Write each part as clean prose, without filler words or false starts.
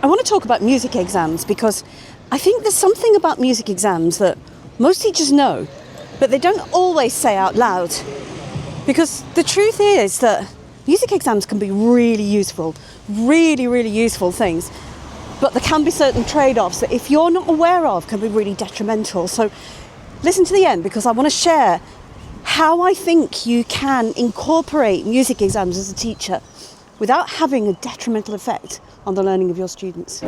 I want to talk about music exams because I think there's something about music exams that most teachers know, but they don't always say out loud. Because the truth is that music exams can be really useful, really useful things, but there can be certain trade-offs that if you're not aware of can be really detrimental. So listen to the end because I want to share how I think you can incorporate music exams as a teacher without having a detrimental effect on the learning of your students.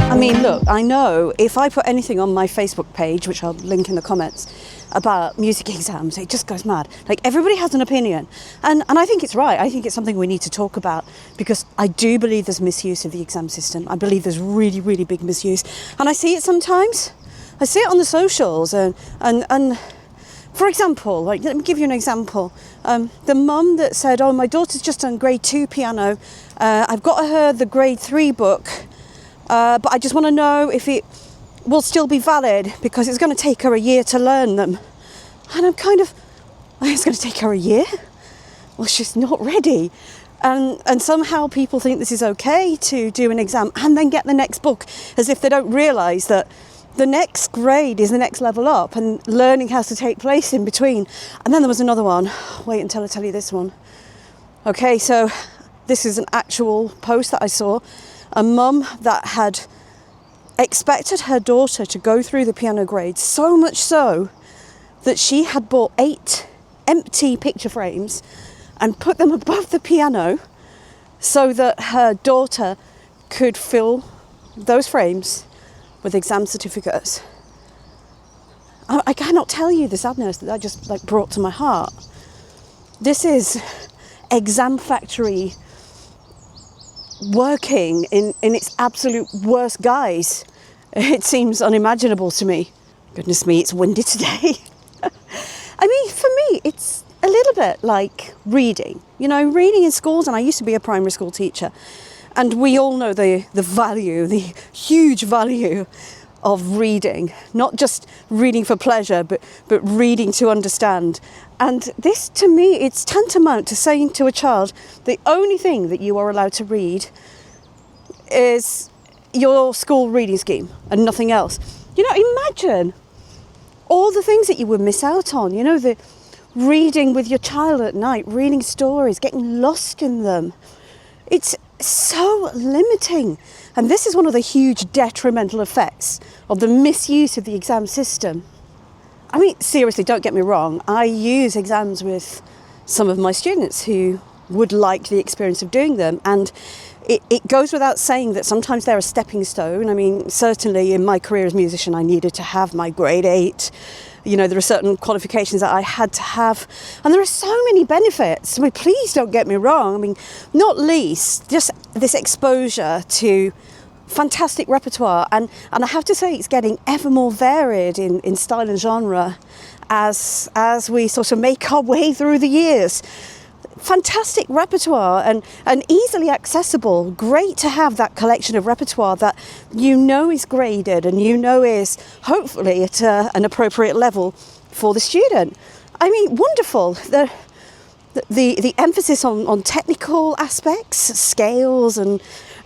I mean, look, I know if I put anything on my Facebook page, which I'll link in the comments, about music exams, it just goes mad. Like, everybody has an opinion. And I think it's right. I think it's something we need to talk about because I do believe there's misuse of the exam system. I believe there's really big misuse. And I see it sometimes. I see it on the socials and for example, like, let me give you an example. The mum that said, oh, my daughter's just done grade 2 piano. I've got her the grade 3 book, but I just want to know if it will still be valid because it's going to take her a year to learn them. And I'm kind of, it's going to take her a year? Well, she's not ready. And somehow people think this is okay to do an exam and then get the next book as if they don't realise that the next grade is the next level up and learning has to take place in between. And then there was another one. Wait until I tell you this one. Okay, so this is an actual post that I saw. A mum that had expected her daughter to go through the piano grades, so much so that she had bought 8 empty picture frames and put them above the piano so that her daughter could fill those frames with exam certificates. I cannot tell you the sadness that just brought to my heart. This is exam factory working in its absolute worst guise. It seems unimaginable to me. Goodness me, it's windy today. I mean, for me, it's a little bit like reading. You know, reading in schools, and I used to be a primary school teacher. And we all know the value, the huge value of reading, not just reading for pleasure, but reading to understand. And this, to me, it's tantamount to saying to a child, the only thing that you are allowed to read is your school reading scheme and nothing else. You know, imagine all the things that you would miss out on. You know, the reading with your child at night, reading stories, getting lost in them. It's so limiting. And this is one of the huge detrimental effects of the misuse of the exam system. I mean, seriously, don't get me wrong. I use exams with some of my students who would like the experience of doing them. And it goes without saying that sometimes they're a stepping stone. I mean, certainly in my career as a musician, I needed to have my grade 8. You know, there are certain qualifications that I had to have. And there are so many benefits. I mean, please don't get me wrong. I mean, not least, just this exposure to fantastic repertoire. And I have to say, it's getting ever more varied in style and genre as we sort of make our way through the years. Fantastic repertoire and easily accessible. Great to have that collection of repertoire that you know is graded and you know is hopefully at an appropriate level for the student. I mean, wonderful. The emphasis on technical aspects, scales and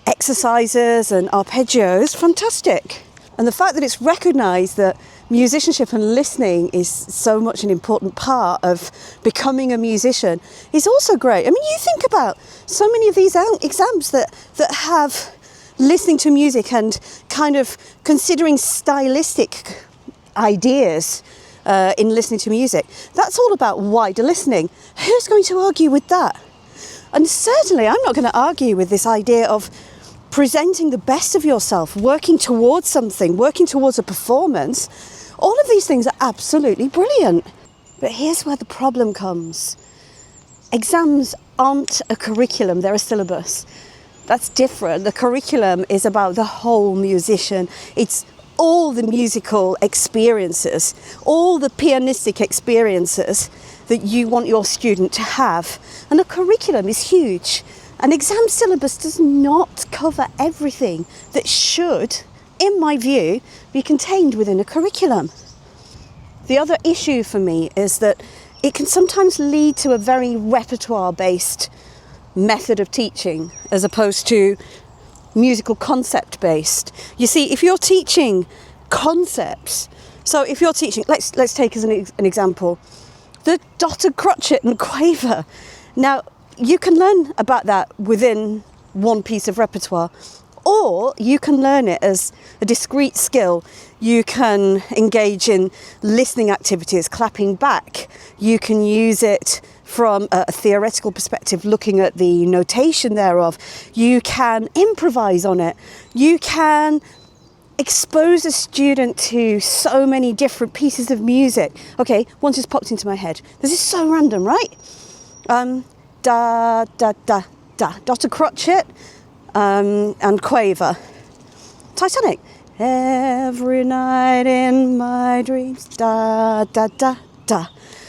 exercises and arpeggios, fantastic. And the fact that it's recognised that musicianship and listening is so much an important part of becoming a musician is also great. I mean, you think about so many of these exams that have listening to music and kind of considering stylistic ideas in listening to music. That's all about wider listening. Who's going to argue with that? And certainly I'm not going to argue with this idea of presenting the best of yourself, working towards something, working towards a performance. All of these things are absolutely brilliant. But here's where the problem comes. Exams aren't a curriculum, they're a syllabus. That's different. The curriculum is about the whole musician. It's all the musical experiences, all the pianistic experiences that you want your student to have. And the curriculum is huge. An exam syllabus does not cover everything that should, in my view, be contained within a curriculum. The other issue for me is that it can sometimes lead to a very repertoire-based method of teaching as opposed to musical concept-based. You see, if you're teaching concepts, so if you're teaching, let's take as an example, the dotted crotchet and quaver. Now, you can learn about that within one piece of repertoire, or you can learn it as a discrete skill. You can engage in listening activities, clapping back. You can use it from a theoretical perspective, looking at the notation thereof. You can improvise on it. You can expose a student to so many different pieces of music. Okay, one just popped into my head. This is so random, right? Da, da, da, da. Dotted crotchet and quaver. Titanic. Every night in my dreams. Da, da, da, da.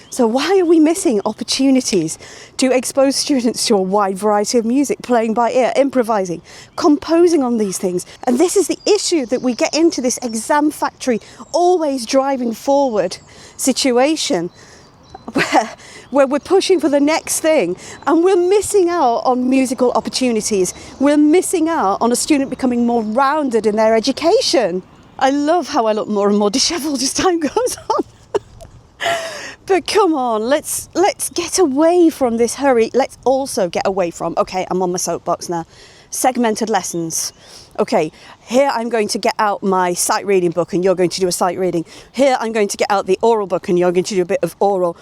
So why are we missing opportunities to expose students to a wide variety of music, playing by ear, improvising, composing on these things? And this is the issue, that we get into this exam factory, always driving forward situation where we're pushing for the next thing and we're missing out on musical opportunities. We're missing out on a student becoming more rounded in their education. I love how I look more and more dishevelled as time goes on. But come on, let's get away from this hurry. Let's also get away from, okay, I'm on my soapbox now, segmented lessons. Okay, here I'm going to get out my sight reading book and you're going to do a sight reading. Here I'm going to get out the oral book and you're going to do a bit of oral.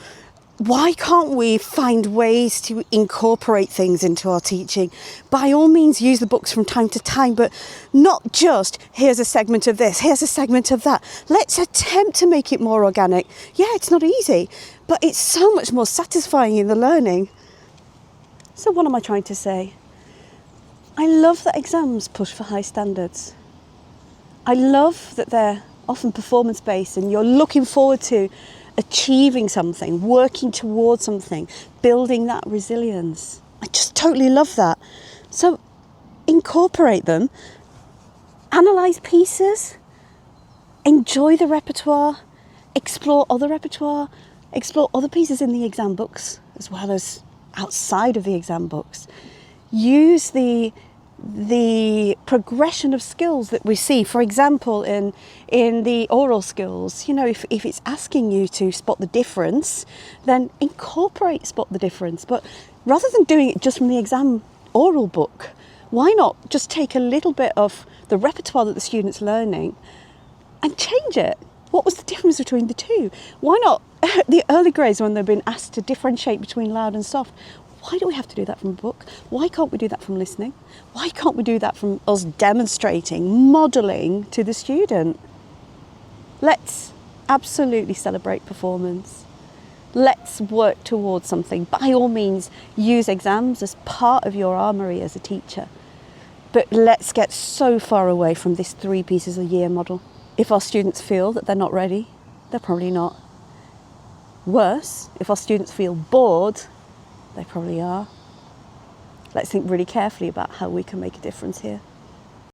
Why can't we find ways to incorporate things into our teaching? By all means, use the books from time to time, but not just, here's a segment of this, here's a segment of that. Let's attempt to make it more organic. Yeah, it's not easy, but it's so much more satisfying in the learning. So what am I trying to say? I love that exams push for high standards. I love that they're often performance-based and you're looking forward to achieving something, working towards something, building that resilience. I just totally love that. So incorporate them, analyse pieces, enjoy the repertoire, explore other repertoire, explore other pieces in the exam books as well as outside of the exam books. Use the progression of skills that we see, for example, in the oral skills. You know, if it's asking you to spot the difference, then incorporate spot the difference. But rather than doing it just from the exam oral book, why not just take a little bit of the repertoire that the student's learning and change it? What was the difference between the two? Why not the early grades, when they've been asked to differentiate between loud and soft? Why do we have to do that from a book? Why can't we do that from listening? Why can't we do that from us demonstrating, modelling to the student? Let's absolutely celebrate performance. Let's work towards something. By all means, use exams as part of your armoury as a teacher. But let's get so far away from this 3 pieces a year model. If our students feel that they're not ready, they're probably not. Worse, if our students feel bored, they probably are. Let's think really carefully about how we can make a difference here.